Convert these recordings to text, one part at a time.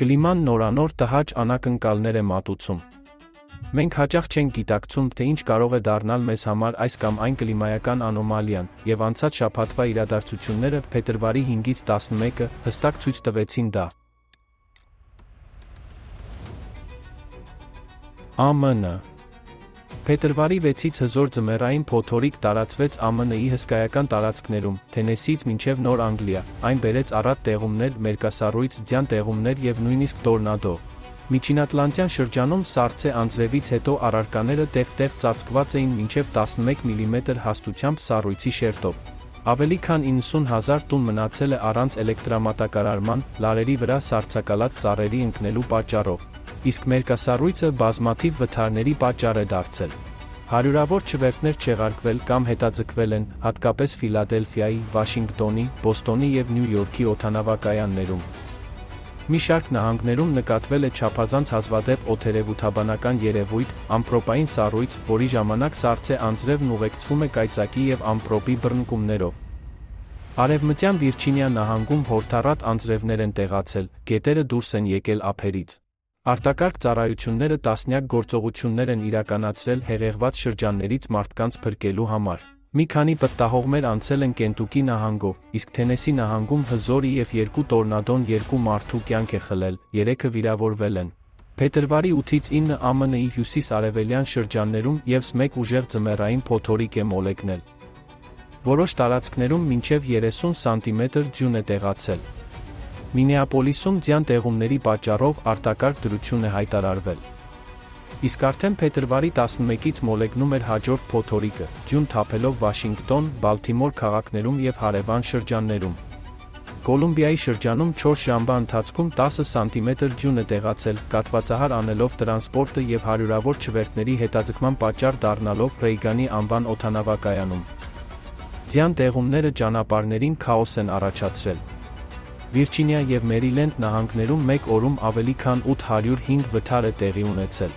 Կլիման նորանոր տհաճ անակնկալներ է մատուցում։ Մենք հաճախ չենք գիտակցում, թե ինչ կարող է դառնալ մեզ համար այս կամ այն կլիմայական անոմալիան, եւ անցած շաբաթվա իրադարձությունները փետրվարի 5-ից 11-ը հստակ ցույց տվեցին դա։ ԱՄՆ Փետրվարի 6-ից հզոր ձմեռային փոթորիկ տարածվեց ԱՄՆ-ի հսկայական տարածքներում, Թենեսիից մինչև Նոր Անգլիա, այն բերեց առատ տեղումներ, մերկասառույց, ձյան տեղումներ եւ նույնիսկ տորնադո։ Միջինատլանտյան շրջանում սառցե անձրևից հետո առարկաները տեղ-տեղ ծածկված էին մինչև 11 մմ հաստությամբ սառույցի շերտով։ Ավելի քան 90,000 տուն մնացել է առանց էլեկտրամատակարարման, լարերի վրա սառցակալած ծառերի ընկնելու պատճառով, իսկ մերկասառույցը բազմաթիվ վթարների պատճառ է դարձել։ Հարյուրավոր չվերթներ չեղարկվել կամ հետաձգվել են, հատկապես Ֆիլադելֆիայի, Վաշինգտոնի, Բոստոնի եւ Նյու Յորքի օդանավակայաններում։ Մի շարք նահանգներում նկատվել է չափազանց հազվադեպ օդերևութաբանական երևույթ, ամպրոպային սառույց, որի ժամանակ սառցե անձրևն ուղեկցվում է կայծակի եւ ամպրոպի բռնկումներով։ Արևմտյան Վիրջինիա նահանգում հորդառատ անձրևներ են տեղացել, գետերը դուրս են եկել ափերից։ Արտակարգ ծառայությունները տասնյակ գործողություններ են իրականացրել հեղեղված շրջաններից մարդկանց փրկելու համար։ Մի քանի պտտահողմեր անցել են Կենտուկի նահանգով, իսկ Թենեսի նահանգում հզորի եւ 2 տորնադոն 2 մարդու կյանք է խլել, 3-ը վիրավորվել են։ Փետրվարի 8-ից 9 ԱՄՆ-ի հյուսիս-արևելյան շրջաններում եւս մեկ ուժեղ ձմեռային փոթորիկ է մոլեգնել։ Որոշ տարածքներում մինչև 30 սանտիմետր ձյուն է տեղացել։ Մինեապոլիսում ձյան տեղումների պատճառով արտակարգ դրություն է հայտարարվել։ Իսկ արդեն փետրվարի 11-ից մոլեգնում էր հաջորդ փոթորիկը, ձյուն թափելով Վաշինգտոն, Բալթիմոր քաղաքներում եւ հարևան շրջաններում։ Կոլումբիայի շրջանում 4 ժամվա ընթացքում 10 սանտիմետր ձյուն է տեղացել, կաթվածահար անելով տրանսպորտը եւ հարյուրավոր չվերթների հետաձգման պատճառ դառնալով Ռեյգանի անվան օդանավակայանում։ Ձյան տեղումները ճանապարհներին քաոս են առաջացրել։ Վիրջինիա եւ Մերիլենդ նահանգներում մեկ օրում ավելի քան 805 վթար է տեղի ունեցել։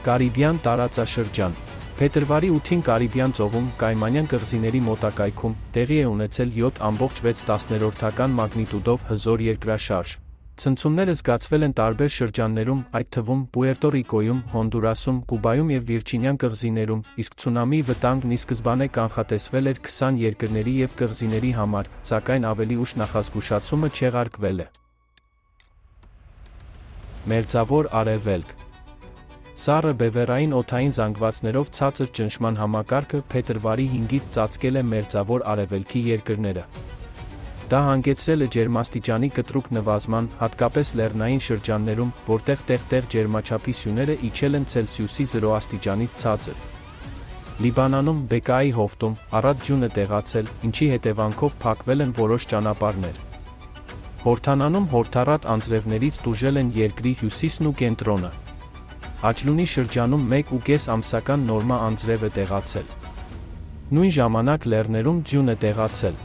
Կարիբյան տարածաշրջան Փետրվարի 8-ին Կարիբյան ծովում, Կայմանյան կղզիների մոտակայքում, տեղի է ունեցել 7.6 մագնիտուդով հզոր երկրաշարժ։ Ցնցումները զգացվել են տարբեր շրջաններում, այդ թվում Պուերտո Ռիկոյում, Հոնդուրասում, Կուբայում եւ Վիրջինյան կղզիներում, իսկ ցունամիի վտանգն ի սկզբանե կանխատեսվել էր 20 երկրների եւ կղզիների համար, սակայն ավելի ուշ նախազգուշացումը չեղարկվել է։ Մերձավոր Արևելք Սառը բևեռային օդային զանգվածներով ցածր ճնշման համակարգը փետրվարի 5-ից ծածկել է Մերձավոր Արևելքի երկրները։ Դա հանգեցրել է ջերմաստիճանի կտրուկ նվազման, հատկապես լեռնային շրջաններում, որտեղ տեղ-տեղ ջերմաչափի սյուները իջել են Ցելսիուսի 0 աստիճանից ցածր։ Լիբանանում, Բեկայի հովտում, առատ ձյուն է տեղացել, ինչի հետևանքով փակվել են որոշ ճանապարհներ։ Հորդանանում հորդառատ անձրևներից տուժել են երկրի հյուսիսն ու կենտրոնը։ Աջլունի շրջանում 1.5 ամսական նորմա անձրև է տեղացել։ Նույն ժամանակ լեռներում ձյուն է տեղացել։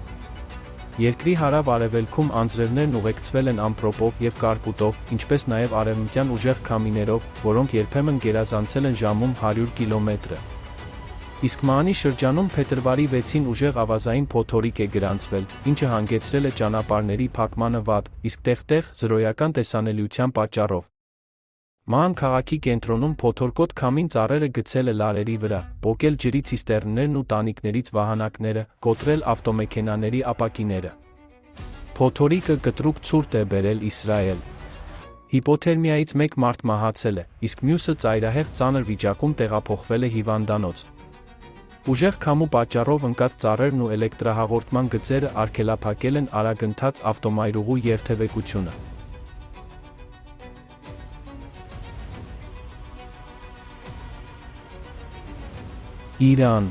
Երկրի հարավ-արևելքում անձրևներն ուղեկցվել են ամպրոպով եւ կարկուտով, ինչպես նաեւ արևմտյան ուժեղ քամիներով, որոնք երբեմն գերազանցել են ժամում 100 կիլոմետրը։ Իսկ Մանի շրջանում փետրվարի 6-ին ուժեղ ավազային փոթորիկ է գրանցվել, ինչը հանգեցրել է ճանապարհների փակմանը վատ, իսկ տեղ-տեղ զրոյական տեսանելիության պատճառով։ Ման քաղաքի կենտրոնում փոթորկոտ քամին ծառերը գցել է լարերի վրա, պոկել ջրի ցիստերններն ու տանիքներից վահանակները, կոտրել ավտոմեքենաների ապակիները։ Փոթորիկը կտրուկ ցուրտ է բերել Իսրայել։ Հիպոթերմիայից մեկ մարդ մահացել է, իսկ մյուսը ծայրահեղ ծանր վիճակում տեղափոխվել է հիվանդանոց։ Ուժեղ քամու պատճառով ընկած ծառերն ու էլեկտրահաղորդման գծերը արգելափակել են արագընթաց ավտոմայրուղու երթևեկությունը։ Իրան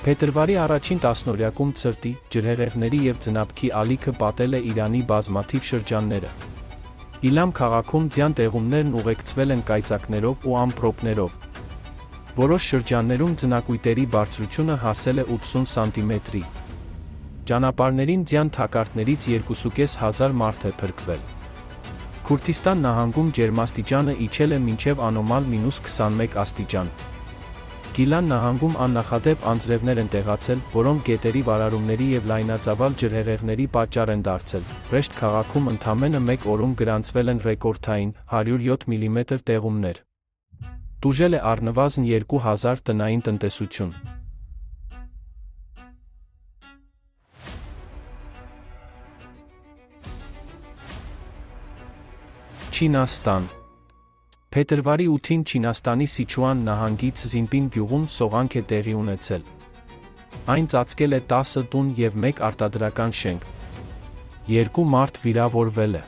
Փետրվարի առաջին տասնօրյակում ցրտի, ջրհեղեղների եւ ձնապքի ալիքը պատել է Իրանի բազմաթիվ շրջանները։ Իլամ քաղաքում ձյան տեղումներն ուղեկցվել են կայծակներով ու ամպրոպներով։ Որոշ շրջաններում ձնակույտերի բարձրությունը հասել է 80 սանտիմետրի։ Ճանապարհներին ձյան թակարդներից 2.500 մարդ է փրկվել։ Քուրդիստան նահանգում ջերմաստիճանը իջել է մինչև անոմալ -21 աստիճան։ Գիլան նահանգում աննախադեպ անձրևներ են տեղացել, որոնք գետերի վարարումների և լայնածավալ ջրհեղեղների պատճառ են դարձել։ Ռեշտ քաղաքում ընդամենը մեկ օրում գրանցվել են ռեկորդային 107 մմ տեղումներ։ Տուժել է առնվազն 2000 տնային տնտեսություն։ Չինաստան։ Փետրվարի 8-ին Չինաստանի Սիչուան նահանգի Ցզինպին գյուղում սողանք է տեղի ունեցել։ Այն ծածկել է 10 տուն և 1 արտադրական շենք։ 2 մարդ վիրավորվել է։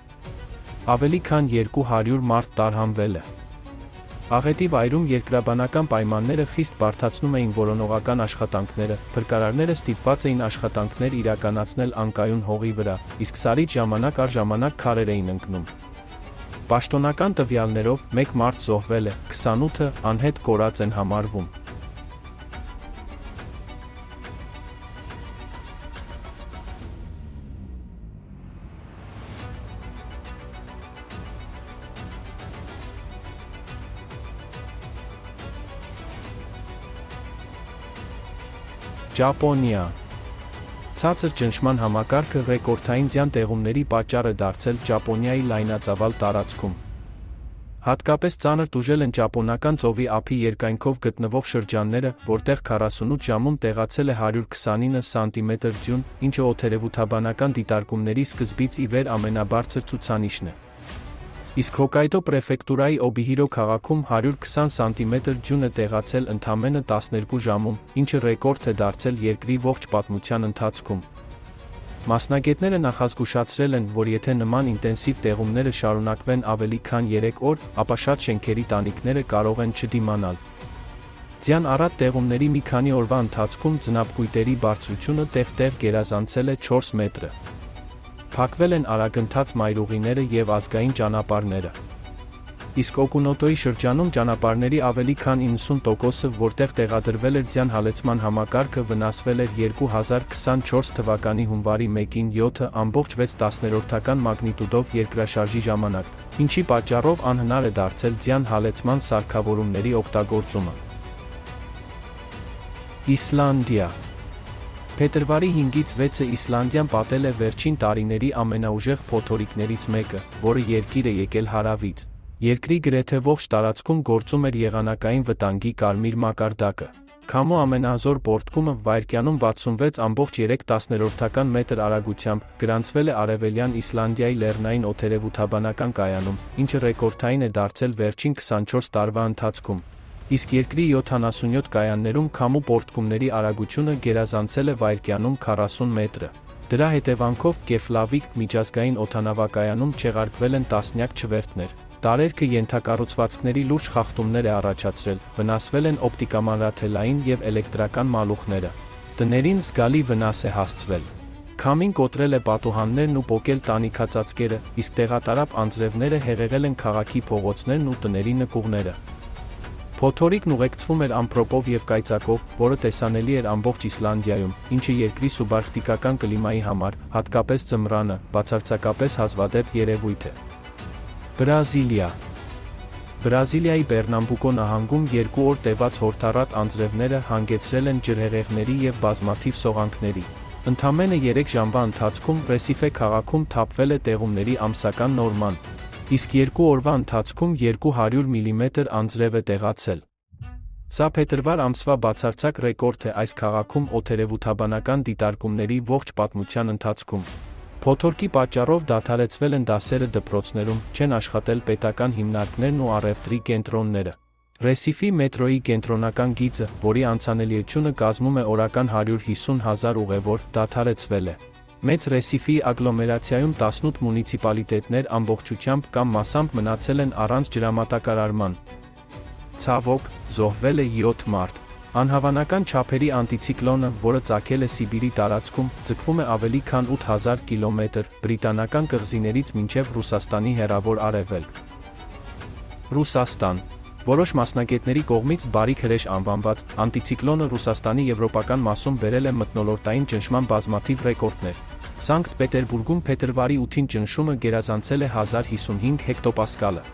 Ավելի քան 200 մարդ տարհանվել է։ Աղետի վայրում երկրաբանական պայմանները խիստ բարդացնում էին որոնողական աշխատանքները, փրկարարները ստիպված էին աշխատանքներ իրականացնել անկայուն հողի վրա, իսկ սարից ժամանակ առ ժամանակ քարեր էին ընկնում։ Պաշտոնական տվյալներով 1 մարդ զոհվել է, 28-ը անհետ կորած են համարվում։ Ճապոնիա։ Ցածր ճնշման համակարգը ռեկորդային ձյան տեղումների պատճառ է դարձել Ճապոնիայի լայնածավալ տարածքում։ Հատկապես ծանր տուժել են Ճապոնական ծովի ափի երկայնքով գտնվող շրջանները, որտեղ 48 ժամում տեղացել է 129 սանտիմետր ձյուն, ինչը օդերևութաբանական դիտարկումների սկզբից ի վեր ամենաբարձր ցուցանիշն է։ Իսկ Հոկայդո պրեֆեկտուրայի Օբիհիրո քաղաքում 120 սանտիմետր ձյուն է տեղացել ընդամենը 12 ժամում, ինչը ռեկորդ է դարձել երկրի ողջ պատմության ընթացքում։ Մասնագետները նախազգուշացրել են, որ եթե նման ինտենսիվ տեղումները շարունակվեն ավելի քան 3 օր, ապա շատ շենքերի տանիքները կարող են չդիմանալ։ Ձյան առատ տեղումների մի քանի օրվա ընթացքում ձնապկույտերի բարձրությունը տեղ-տեղ գերազանցել է 4 մետրը։ Փակվել են արագընթաց մայրուղիները և ազգային ճանապարհները։ Իսկ Օկունոտոյի շրջանում ճանապարհների ավելի քան 90%-ը, որտեղ տեղադրվել էր ձյան հալեցման համակարգը, վնասվել էր 2024 թվականի հունվարի 1-ին 7.6 մագնիտուդով երկրաշարժի ժամանակ, ինչի պատճառով անհնար է դարձել ձյան հալեցման սարքավորումների օգտագործումը։ Իսլանդիա։ Փետրվարի 5-ից 6-ը Իսլանդիան պատել է վերջին տարիների ամենաուժեղ փոթորիկներից մեկը, որը երկիր է եկել հարավից։ Երկրի գրեթե ողջ տարածքում գործում էր եղանակային վտանգի կարմիր մակարդակը։ Քամու ամենահզոր պոռթկումը վայրկյանում 66.3 մետր արագությամբ գրանցվել է արևելյան Իսլանդիայի լեռնային օդերևութաբանական կայանում, ինչը ռեկորդային է դարձել վերջին 24 տարվա ընթացքում։ Իսկ երկրի 77 կայաններում քամու պոռթկումների արագությունը գերազանցել է վայրկյանում 40 մետրը։ Դրա հետևանքով Կեֆլավիկ միջազգային օդանավակայանում չեղարկվել են տասնյակ չվերթներ։ Տարերքը ենթակառուցվածքների լուրջ խախտումներ է առաջացրել, վնասվել են օպտիկամանրաթելային և էլեկտրական մալուխները։ Տներին զգալի վնաս է հասցվել։ Քամին կոտրել է պատուհաններն ու պոկել տանիքածածկերը, իսկ տեղատարապ անձրևները հեղեղել են քաղաքի փողոցներն ու տների նկուղները։ Փոթորիկն ուղեկցվում էր ամպրոպով և կայծակով, որը տեսանելի էր ամբողջ Իսլանդիայում, ինչը երկրի սուբարկտիկական կլիմայի համար, հատկապես ձմռանը, բացարձակապես հազվադեպ երևույթ է։ Բրազիլիա։ Բրազիլիայի Պերնամբուկո նահանգում 2 օր տևած հորդառատ անձրևները հանգեցրել են ջրհեղեղների և բազմաթիվ սողանքների։ Ընդամենը 3 ժամվա ընթացքում Ռեսիֆե քաղաքում թափվել է տեղումների ամսական նորման, իսկ 2 օրվա ընթացքում 200 մմ անձրև է տեղացել։ Սա փետրվար ամսվա բացարձակ ռեկորդ է այս քաղաքում օդերևութաբանական դիտարկումների ողջ պատմության ընթացքում։ Փոթորկի պատճառով դադարեցվել են դասերը դպրոցներում, չեն աշխատել պետական հիմնարկներն ու առևտրի կենտրոնները։ Ռեսիֆի մետրոյի կենտրոնական գիծը, որի անցանելիությունը կազմում է օրական 150,000 ուղևոր, դադարեցվել է։ Մեծ Ռեսիֆի ագլոմերացիայում 18 մունիցիպալիտետներ ամբողջությամբ կամ մասամբ մնացել են առանց ջրամատակարարման։ Ցավոք, զոհվել է 7 մարդ։ Անհավանական չափերի անտիցիկլոնը, որը ծագել է Սիբիրի տարածքում, ձգվում է ավելի քան 8000 կիլոմետր, բրիտանական կղզիներից մինչև Ռուսաստանի հեռավոր արևելք։ Ռուսաստան։ Որոշ մասնագետների կողմից բարիք հրեշ անվանված, անտիցիկլոնը Ռուսաստանի եվրոպական մասում բերել է մթնոլորտային ճնշման բազմաթիվ ռեկորդներ։ Սանկտ Պետերբուրգում փետրվարի 8-ին ճնշումը գերազանցել է 1055 հեկտոպասկալը։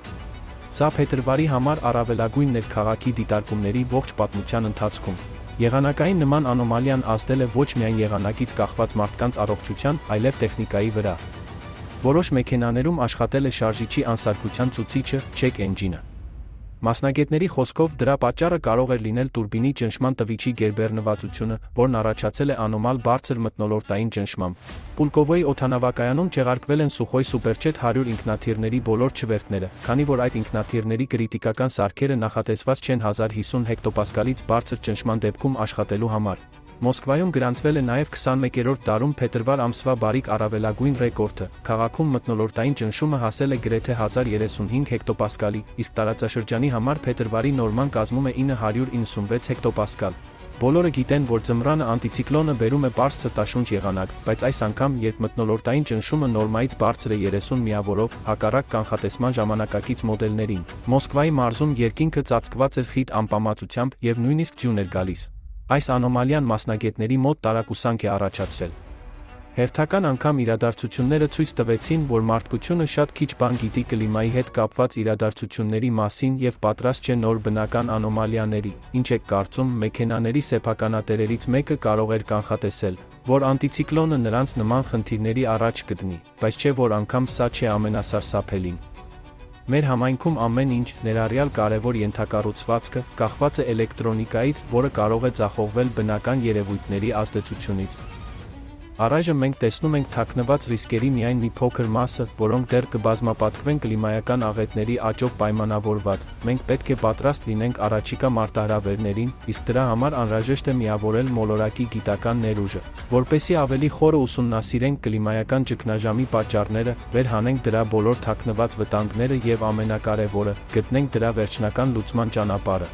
Սա փետրվարի համար առավելագույնն էր քաղաքի դիտարկումների ողջ պատմության ընթացքում։ Եղանակային նման անոմալիան ազդել է ոչ միայն եղանակից կախված մարդկանց առողջության, այլև տեխնիկայի վրա։ Որոշ մեքենաներում աշխատել է շարժիչի անսարքության ցուցիչը, check engine-ը։ Մասնագետների խոսքով դրա պատճառը կարող էր լինել տուրբինի ճնշման տվիչի գերբեռնվածությունը, որն առաջացել է անոմալ բարձր մթնոլորտային ճնշմամբ։ Պուլկովոյի օդանավակայանում չեղարկվել են Սուխոյ Սուպերջեթ 100 ինքնաթիռների բոլոր չվերթները, քանի որ այդ ինքնաթիռների կրիտիկական սարքերը նախատեսված չեն 1050 հեկտոպասկալից բարձր ճնշման դեպքում աշխատելու համար։ Մոսկվայում գրանցվել է նաև 21-րդ դարում փետրվար ամսվա բարիք առավելագույն ռեկորդը։ Քաղաքում մթնոլորտային ճնշումը հասել է գրեթե 1035 հեկտոպասկալի, իսկ տարածաշրջանի համար փետրվարի նորման կազմում է 996 հեկտոպասկալ։ Բոլորը գիտեն, որ ձմռանը անտիցիկլոնը բերում է պարզ ցրտաշունչ եղանակ, բայց այս անգամ, երբ մթնոլորտային ճնշումը նորմայից բարձր է 30 միավորով, հակառակ կանխատեսման ժամանակակից մոդելներին, Մոսկվայի մարզում երկինքը ծածկված էր խիտ անպամացությամբ և նույնիսկ ձյուն էր գալիս։ Այս անոմալիան մասնագետների մոտ տարակուսանք է առաջացրել։ Հերթական անգամ իրադարձությունները ցույց տվեցին, որ մարդկությունը շատ քիչ բան գիտի կլիմայի հետ կապված իրադարձությունների մասին և պատրաստ չէ նոր բնական անոմալիաների, ինչ եք կարծում, մեքենաների սեփականատերերից մեկը կարող էր կանխատեսել, որ անտիցիկլոնը նրանց նման խնդիրների առաջ կդնի, բայց չէ որ անգամ սա չէ ամենասարսափելին։ Մեր համայնքում ամեն ինչ, ներառյալ կարևոր ենթակառուցվածքը, կախված է էլեկտրոնիկայից, որը կարող է ձախողվել բնական երևույթների ազդեցությունից։ Առայժմ մենք տեսնում ենք թաքնված ռիսկերի միայն մի փոքր մասը, որոնք դեռ կբազմապատկվեն կլիմայական աղետների աճով պայմանավորված։ Մենք պետք է պատրաստ լինենք առաջիկա մարտահրավերներին, իսկ դրա համար անհրաժեշտ է միավորել մոլորակի գիտական ներուժը, որպեսզի ավելի խորը ուսումնասիրենք կլիմայական ճգնաժամի պատճառները, վերհանենք դրա բոլոր թաքնված վտանգները և ամենակարևորը, գտնենք դրա վերջնական լուծման ճանապարհը։